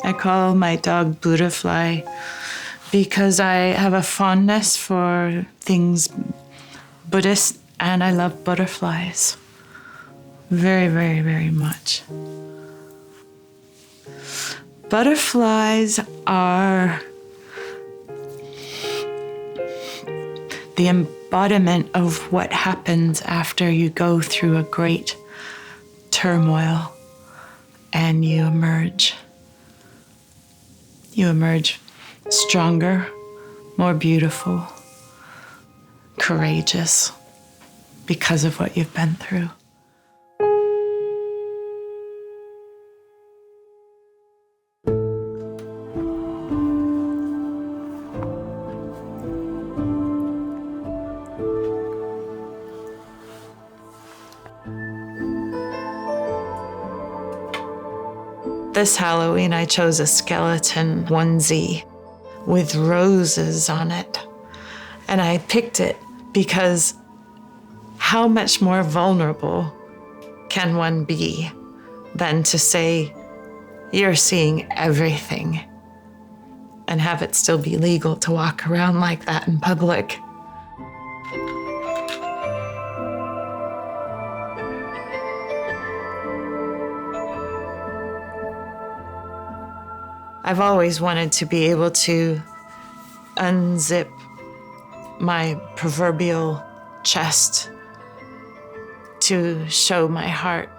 I call my dog Butterfly because I have a fondness for things Buddhist, and I love butterflies very, very, very much. Butterflies are the embodiment of what happens after you go through a great turmoil and you emerge. You emerge stronger, more beautiful, courageous because of what you've been through. This Halloween, I chose a skeleton onesie with roses on it. And I picked it because how much more vulnerable can one be than to say you're seeing everything and have it still be legal to walk around like that in public? I've always wanted to be able to unzip my proverbial chest to show my heart.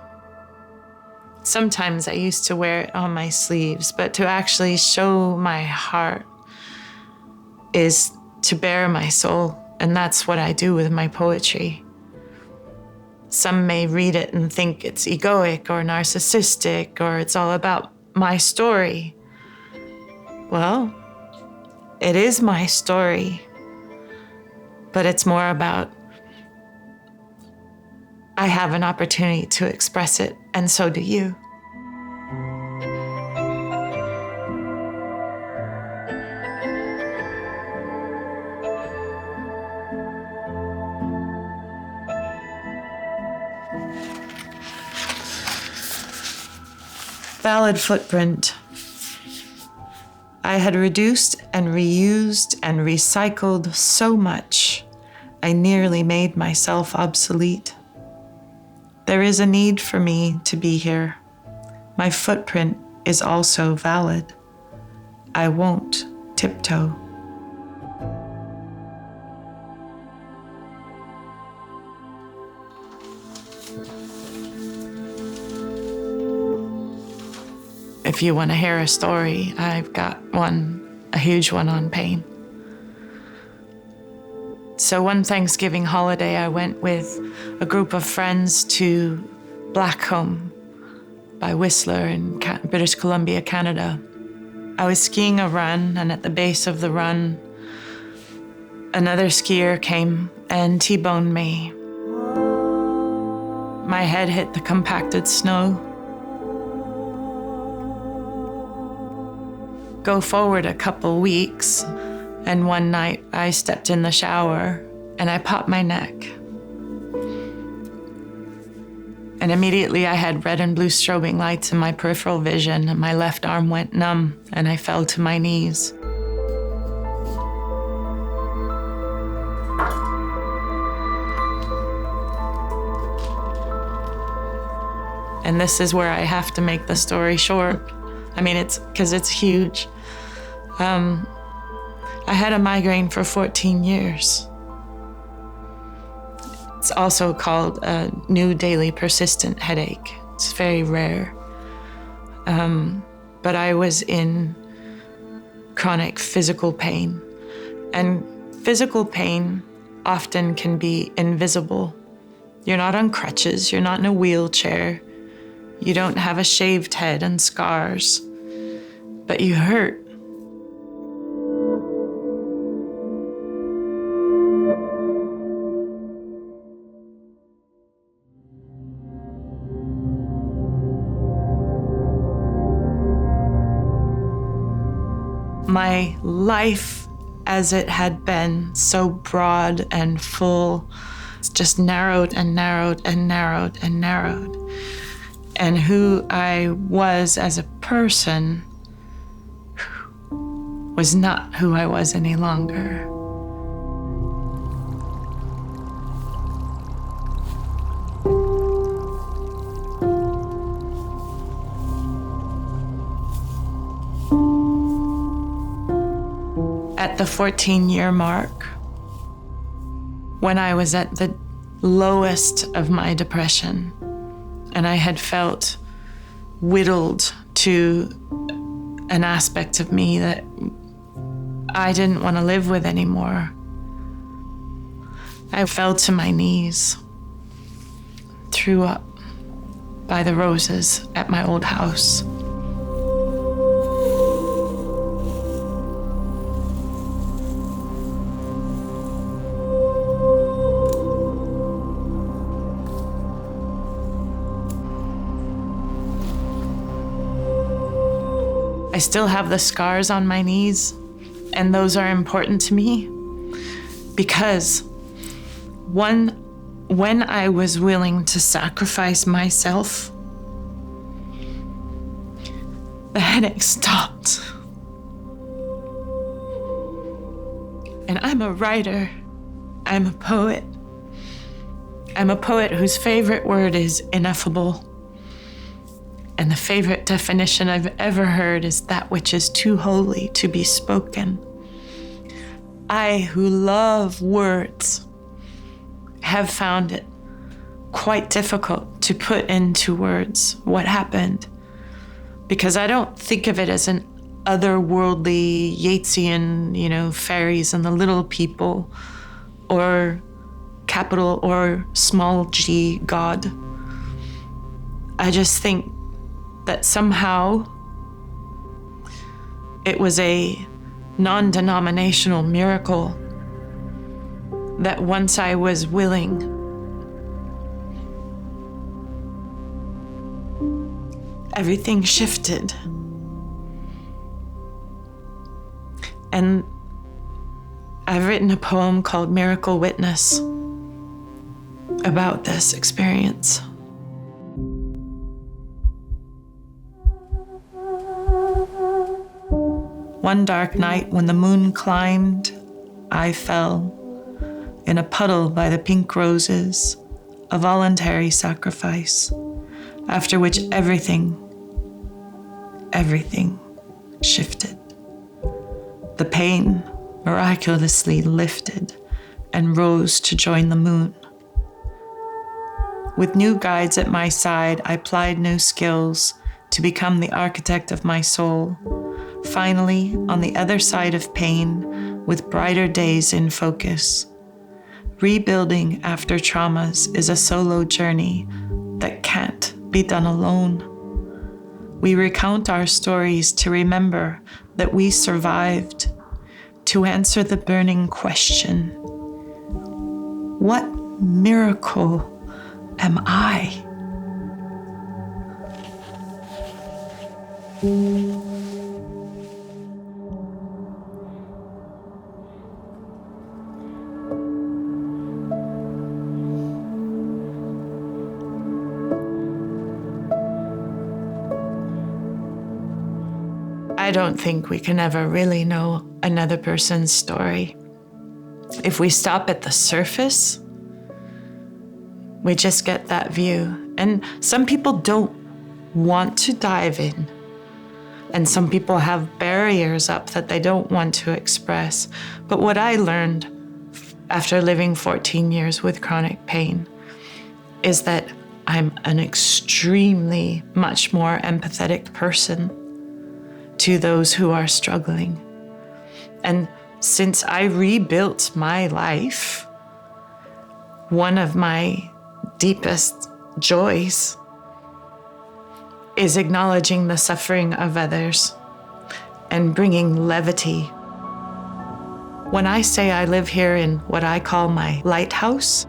Sometimes I used to wear it on my sleeves, but to actually show my heart is to bare my soul, and that's what I do with my poetry. Some may read it and think it's egoic or narcissistic, or it's all about my story. Well, it is my story, but it's more about I have an opportunity to express it, and so do you. Valid footprint. I had reduced and reused and recycled so much, I nearly made myself obsolete. There is a need for me to be here. My footprint is also valid. I won't tiptoe. If you want to hear a story, I've got one, a huge one on pain. So one Thanksgiving holiday, I went with a group of friends to Blackcomb by Whistler in British Columbia, Canada. I was skiing a run, and at the base of the run, another skier came and T-boned me. My head hit the compacted snow. Go forward a couple weeks, and one night I stepped in the shower and I popped my neck. And immediately I had red and blue strobing lights in my peripheral vision, and my left arm went numb and I fell to my knees. And this is where I have to make the story short. I mean, it's because it's huge. I had a migraine for 14 years. It's also called a new daily persistent headache. It's very rare. But I was in chronic physical pain. And physical pain often can be invisible. You're not on crutches, you're not in a wheelchair. You don't have a shaved head and scars, but you hurt. My life as it had been so broad and full, it's just narrowed and narrowed and narrowed and narrowed. And who I was as a person was not who I was any longer. At the 14-year mark, when I was at the lowest of my depression, and I had felt whittled to an aspect of me that I didn't want to live with anymore, I fell to my knees, threw up by the roses at my old house. I still have the scars on my knees, and those are important to me because when I was willing to sacrifice myself, the headache stopped. And I'm a writer. I'm a poet. I'm a poet whose favorite word is ineffable. And the favorite definition I've ever heard is that which is too holy to be spoken. I, who love words, have found it quite difficult to put into words what happened, because I don't think of it as an otherworldly Yeatsian, fairies and the little people, or capital or small g God. I just think that somehow it was a non-denominational miracle that once I was willing, everything shifted. And I've written a poem called Miracle Witness about this experience. One dark night when the moon climbed, I fell in a puddle by the pink roses, a voluntary sacrifice, after which everything shifted. The pain miraculously lifted and rose to join the moon. With new guides at my side, I plied new skills to become the architect of my soul. Finally, on the other side of pain, with brighter days in focus. Rebuilding after traumas is a solo journey that can't be done alone. We recount our stories to remember that we survived, to answer the burning question, what miracle am I? I don't think we can ever really know another person's story. If we stop at the surface, we just get that view. And some people don't want to dive in. And some people have barriers up that they don't want to express. But what I learned after living 14 years with chronic pain is that I'm an extremely much more empathetic person to those who are struggling. And since I rebuilt my life, one of my deepest joys is acknowledging the suffering of others and bringing levity. When I say I live here in what I call my lighthouse,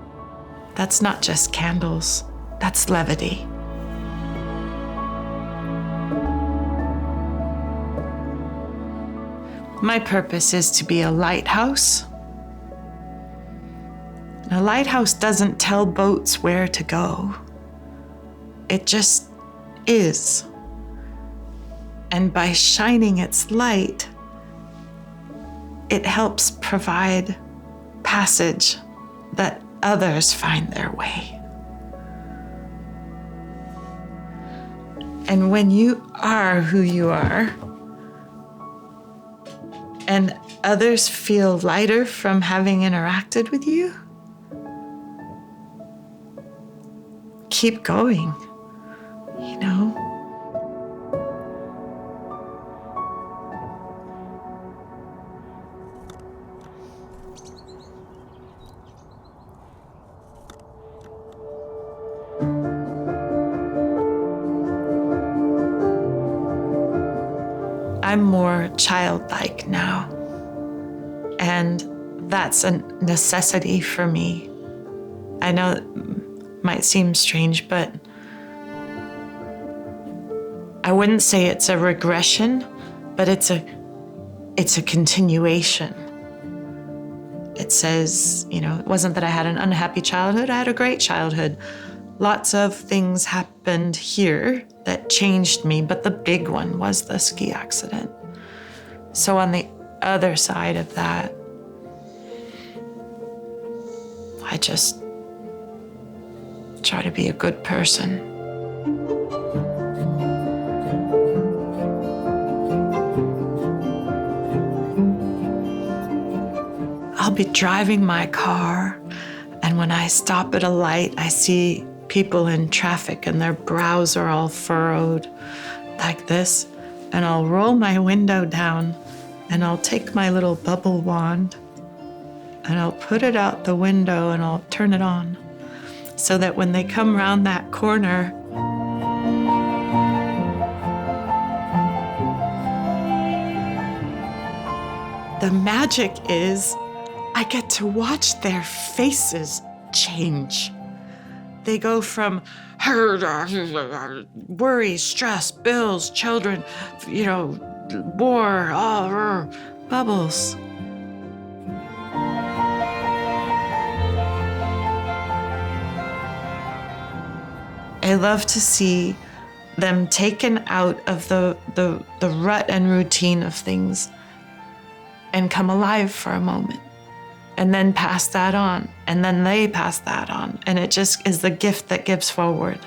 that's not just candles, that's levity. My purpose is to be a lighthouse. A lighthouse doesn't tell boats where to go. It just is. And by shining its light, it helps provide passage that others find their way. And when you are who you are, and others feel lighter from having interacted with you, keep going, you know? I'm more childlike now, and that's a necessity for me. I know it might seem strange, but I wouldn't say it's a regression, but it's a continuation. It says, it wasn't that I had an unhappy childhood, I had a great childhood. Lots of things happened here that changed me, but the big one was the ski accident. So on the other side of that, I just try to be a good person. I'll be driving my car, and when I stop at a light, I see people in traffic and their brows are all furrowed like this, and I'll roll my window down and I'll take my little bubble wand and I'll put it out the window and I'll turn it on so that when they come around that corner, the magic is I get to watch their faces change. They go from worry, stress, bills, children, war, bubbles. I love to see them taken out of the rut and routine of things and come alive for a moment. And then pass that on, and then they pass that on. And it just is the gift that gives forward.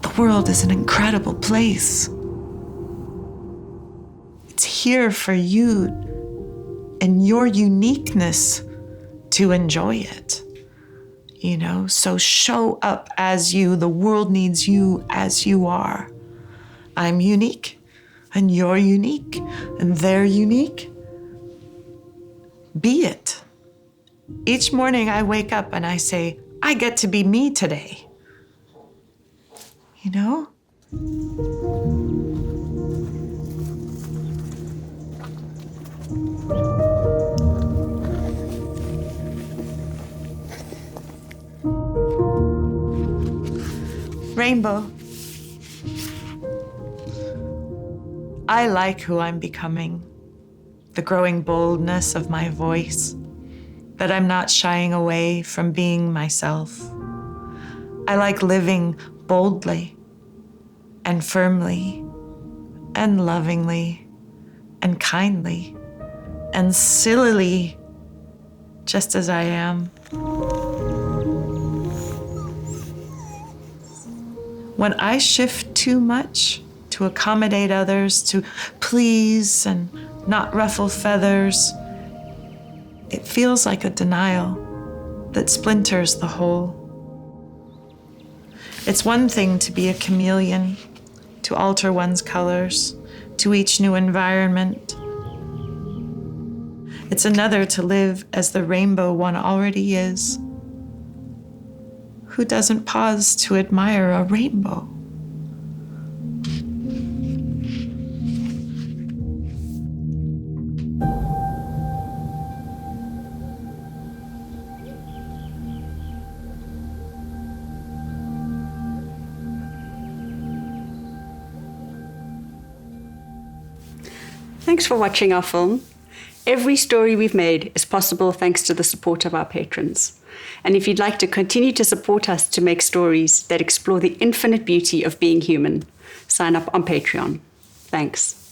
The world is an incredible place. It's here for you and your uniqueness to enjoy it. So show up as you. The world needs you as you are. I'm unique, and you're unique, and they're unique. Be it. Each morning I wake up and I say, I get to be me today. Rainbow. I like who I'm becoming, the growing boldness of my voice, that I'm not shying away from being myself. I like living boldly and firmly and lovingly and kindly and sillily, just as I am. When I shift too much to accommodate others, to please and not ruffle feathers, it feels like a denial that splinters the whole. It's one thing to be a chameleon, to alter one's colors to each new environment. It's another to live as the rainbow one already is. Who doesn't pause to admire a rainbow? Thanks for watching our film. Every story we've made is possible thanks to the support of our patrons. And if you'd like to continue to support us to make stories that explore the infinite beauty of being human, sign up on Patreon. Thanks.